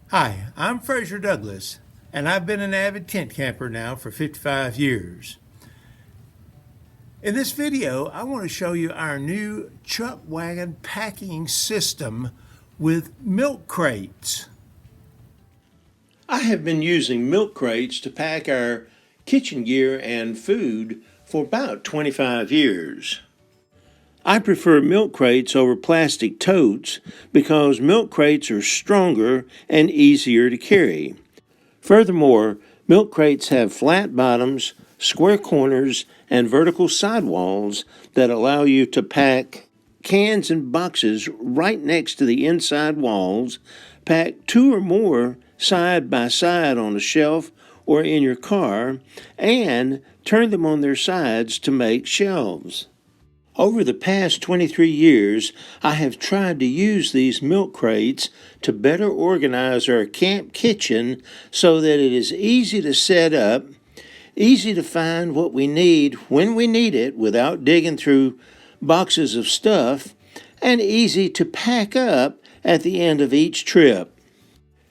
Hi, I'm Fraser Douglas, and I've been an avid tent camper now for 55 years. In this video, I want to show you our new Chuck Wagon packing system with milk crates. I have been using milk crates to pack our kitchen gear and food for about 25 years. I prefer milk crates over plastic totes because milk crates are stronger and easier to carry. Furthermore, milk crates have flat bottoms, square corners, and vertical sidewalls that allow you to pack cans and boxes right next to the inside walls, pack two or more side by side on a shelf or in your car, and turn them on their sides to make shelves. Over the past 23 years, I have tried to use these milk crates to better organize our camp kitchen so that it is easy to set up, easy to find what we need when we need it without digging through boxes of stuff, and easy to pack up at the end of each trip.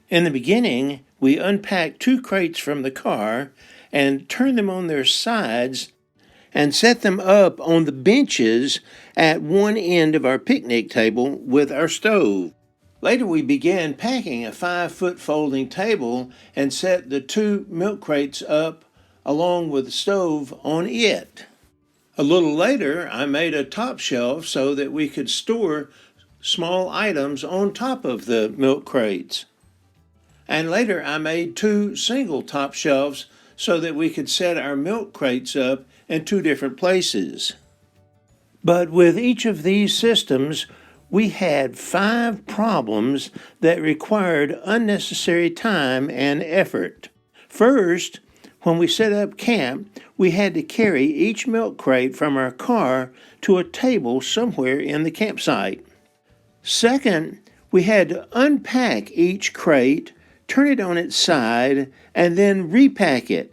In the beginning, we unpacked two crates from the car and turned them on their sides and set them up on the benches at one end of our picnic table with our stove. Later we began packing a 5-foot folding table and set the two milk crates up along with the stove on it. A little later I made a top shelf so that we could store small items on top of the milk crates. And later I made two single top shelves so that we could set our milk crates up in two different places. But with each of these systems, we had 5 problems that required unnecessary time and effort. First, when we set up camp, we had to carry each milk crate from our car to a table somewhere in the campsite. Second, we had to unpack each crate, turn it on its side, and then repack it.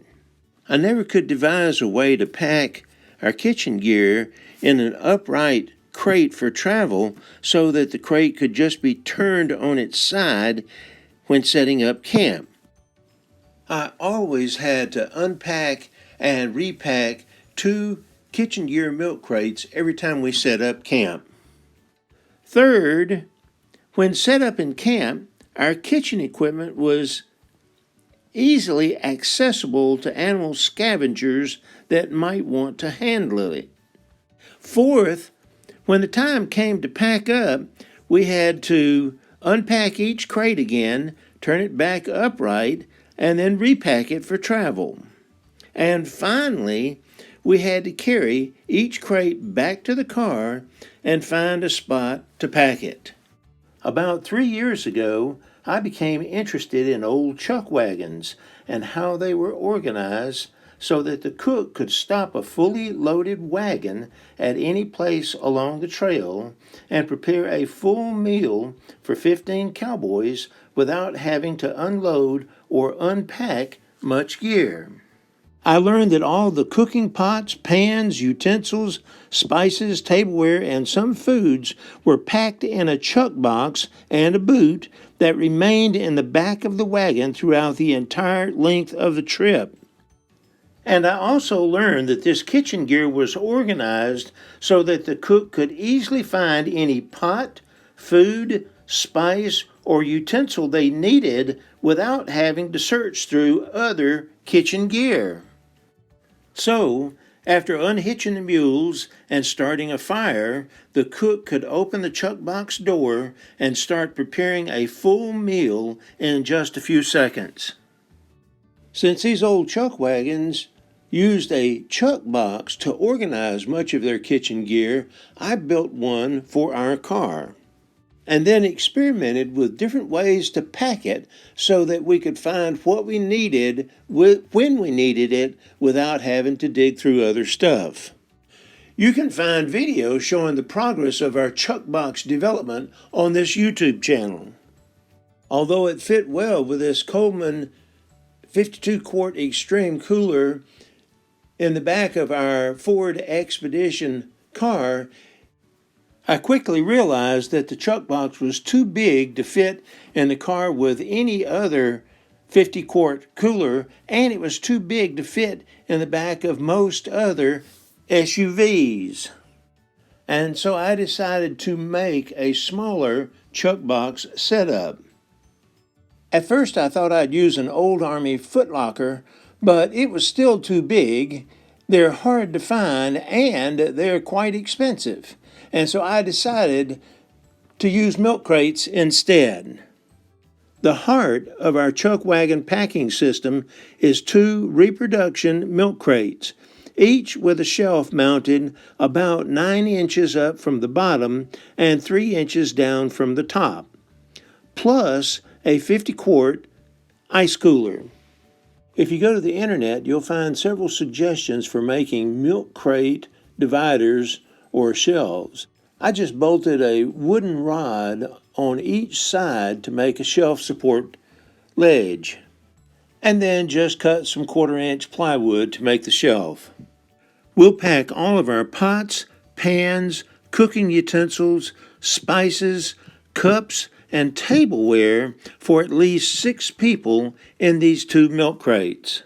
I never could devise a way to pack our kitchen gear in an upright crate for travel so that the crate could just be turned on its side when setting up camp. I always had to unpack and repack 2 kitchen gear milk crates every time we set up camp. Third, when set up in camp, our kitchen equipment was easily accessible to animal scavengers that might want to handle it. Fourth, when the time came to pack up, we had to unpack each crate again, turn it back upright, and then repack it for travel. And finally, we had to carry each crate back to the car and find a spot to pack it. About 3 years ago, I became interested in old chuck wagons and how they were organized so that the cook could stop a fully loaded wagon at any place along the trail and prepare a full meal for 15 cowboys without having to unload or unpack much gear. I learned that all the cooking pots, pans, utensils, spices, tableware, and some foods were packed in a chuck box and a boot that remained in the back of the wagon throughout the entire length of the trip. And I also learned that this kitchen gear was organized so that the cook could easily find any pot, food, spice, or utensil they needed without having to search through other kitchen gear. So, after unhitching the mules and starting a fire, the cook could open the chuck box door and start preparing a full meal in just a few seconds. Since these old chuck wagons used a chuck box to organize much of their kitchen gear, I built one for our car, and then experimented with different ways to pack it so that we could find what we needed when we needed it without having to dig through other stuff. You can find videos showing the progress of our chuck box development on this YouTube channel. Although it fit well with this Coleman 52-quart Extreme cooler in the back of our Ford Expedition car, I quickly realized that the chuck box was too big to fit in the car with any other 50-quart cooler, and it was too big to fit in the back of most other SUVs. And so I decided to make a smaller chuck box setup. At first I thought I'd use an old Army footlocker, but it was still too big. They're hard to find and they're quite expensive. And so I decided to use milk crates instead. The heart of our chuck wagon packing system is 2 reproduction milk crates, each with a shelf mounted about 9 inches up from the bottom and 3 inches down from the top, plus a 50-quart ice cooler. If you go to the internet, you'll find several suggestions for making milk crate dividers or shelves. I just bolted a wooden rod on each side to make a shelf support ledge, and then just cut some 1/4-inch plywood to make the shelf. We'll pack all of our pots, pans, cooking utensils, spices, cups, and tableware for at least 6 people in these 2 milk crates.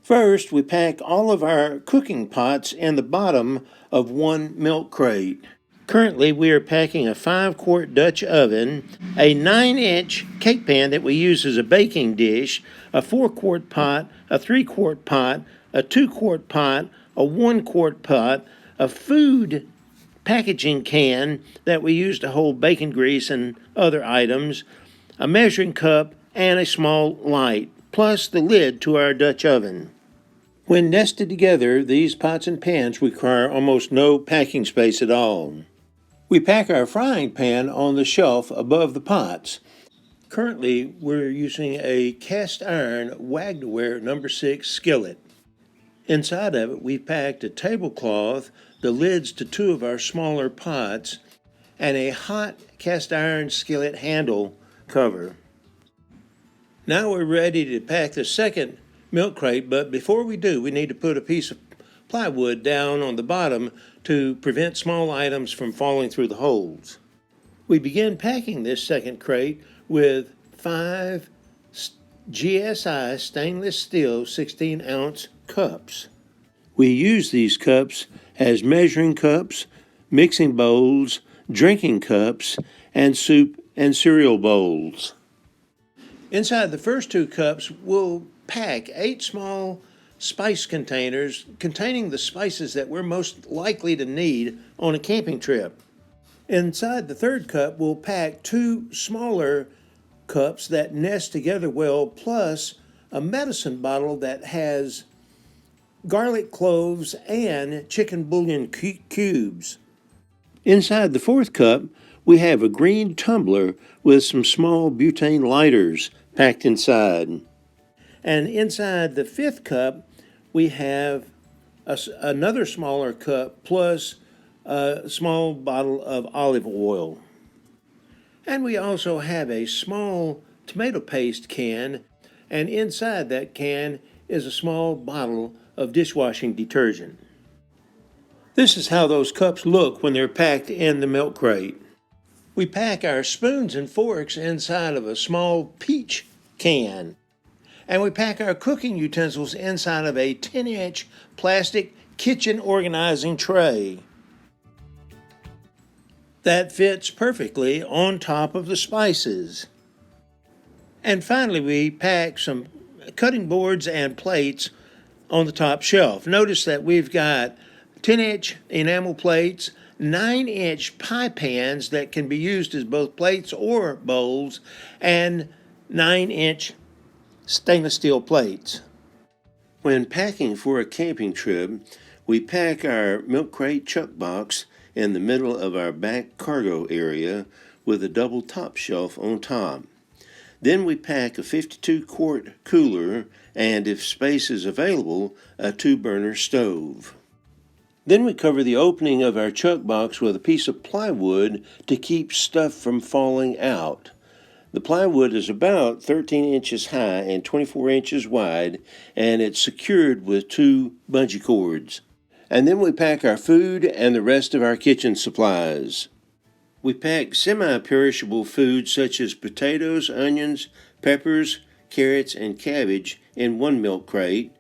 First, we pack all of our cooking pots in the bottom of 1 milk crate. Currently, we are packing a 5-quart Dutch oven, a 9-inch cake pan that we use as a baking dish, a 4-quart pot, a 3-quart pot, a 2-quart pot, a 1-quart pot, a food packaging can that we use to hold bacon grease and other items, a measuring cup, and a small light, plus the lid to our Dutch oven. When nested together, these pots and pans require almost no packing space at all. We pack our frying pan on the shelf above the pots. Currently, we're using a cast iron Wagnware No. 6 skillet. Inside of it, we packed a tablecloth, the lids to 2 of our smaller pots, and a hot cast iron skillet handle cover. Now we're ready to pack the second milk crate, but before we do, we need to put a piece of plywood down on the bottom to prevent small items from falling through the holes. We begin packing this second crate with 5 GSI stainless steel 16-ounce cups. We use these cups as measuring cups, mixing bowls, drinking cups, and soup and cereal bowls. Inside the first 2 cups, we'll pack 8 small spice containers containing the spices that we're most likely to need on a camping trip. Inside the third cup, we'll pack 2 smaller cups that nest together well, plus a medicine bottle that has garlic cloves and chicken bouillon cubes. Inside the 4th cup, we have a green tumbler with some small butane lighters packed inside. And inside the 5th cup, we have another smaller cup plus a small bottle of olive oil. And we also have a small tomato paste can, and inside that can is a small bottle of dishwashing detergent. This is how those cups look when they're packed in the milk crate. We pack our spoons and forks inside of a small peach can. And we pack our cooking utensils inside of a 10-inch plastic kitchen organizing tray. That fits perfectly on top of the spices. And finally, we pack some cutting boards and plates on the top shelf. Notice that we've got 10-inch enamel plates, 9-inch pie pans that can be used as both plates or bowls, and 9-inch stainless steel plates. When packing for a camping trip, we pack our milk crate chuck box in the middle of our back cargo area with a double top shelf on top. Then we pack a 52-quart cooler and, if space is available, a 2-burner stove. Then we cover the opening of our chuck box with a piece of plywood to keep stuff from falling out. The plywood is about 13 inches high and 24 inches wide, and it's secured with 2 bungee cords. And then we pack our food and the rest of our kitchen supplies. We pack semi-perishable foods such as potatoes, onions, peppers, carrots, and cabbage in one milk crate.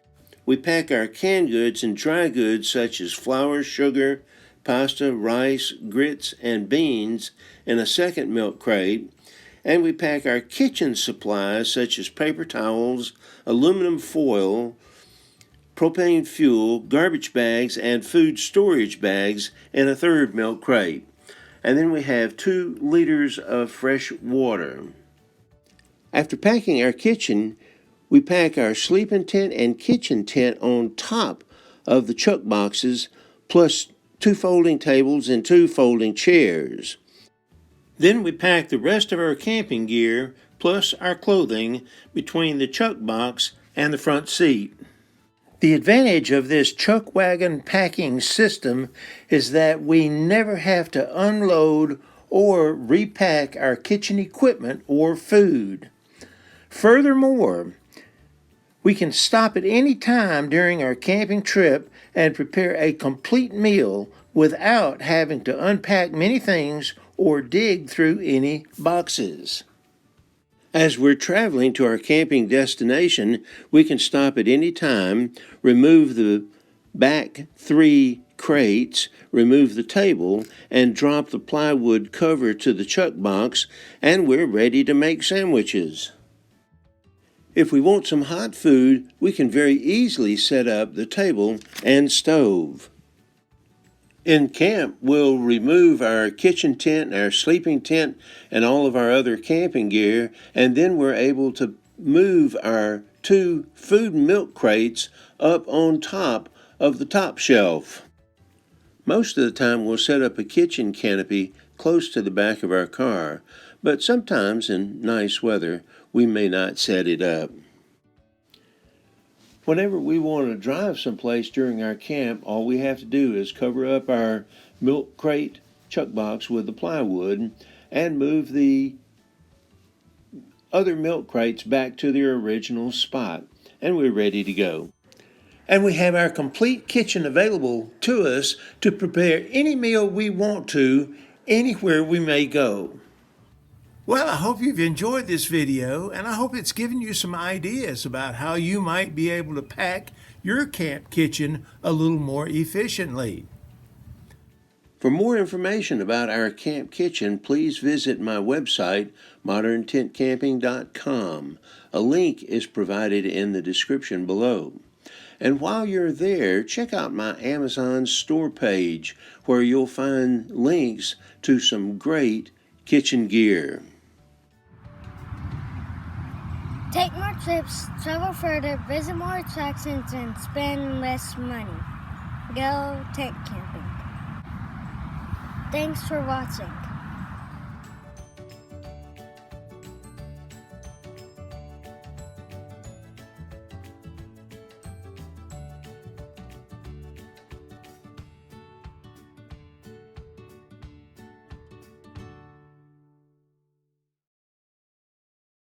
We pack our canned goods and dry goods such as flour, sugar, pasta, rice, grits, and beans in a second milk crate. And we pack our kitchen supplies such as paper towels, aluminum foil, propane fuel, garbage bags, and food storage bags in a third milk crate. And then we have 2 liters of fresh water. After packing our kitchen, we pack our sleeping tent and kitchen tent on top of the chuck boxes, plus 2 folding tables and 2 folding chairs. Then we pack the rest of our camping gear, plus our clothing, between the chuck box and the front seat. The advantage of this chuck wagon packing system is that we never have to unload or repack our kitchen equipment or food. Furthermore, we can stop at any time during our camping trip and prepare a complete meal without having to unpack many things or dig through any boxes. As we're traveling to our camping destination, we can stop at any time, remove the back 3 crates, remove the table, and drop the plywood cover to the chuck box, and we're ready to make sandwiches. If we want some hot food, we can very easily set up the table and stove. In camp, we'll remove our kitchen tent, our sleeping tent, and all of our other camping gear, and then we're able to move our 2 food and milk crates up on top of the top shelf. Most of the time we'll set up a kitchen canopy close to the back of our car, but sometimes in nice weather we may not set it up. Whenever we want to drive someplace during our camp, all we have to do is cover up our milk crate chuck box with the plywood and move the other milk crates back to their original spot, and we're ready to go. And we have our complete kitchen available to us to prepare any meal we want to anywhere we may go. Well, I hope you've enjoyed this video, and I hope it's given you some ideas about how you might be able to pack your camp kitchen a little more efficiently. For more information about our camp kitchen, please visit my website, moderntentcamping.com. A link is provided in the description below. And while you're there, check out my Amazon store page, where you'll find links to some great kitchen gear. Take more trips, travel further, visit more attractions, and spend less money. Go tent camping. Thanks for watching.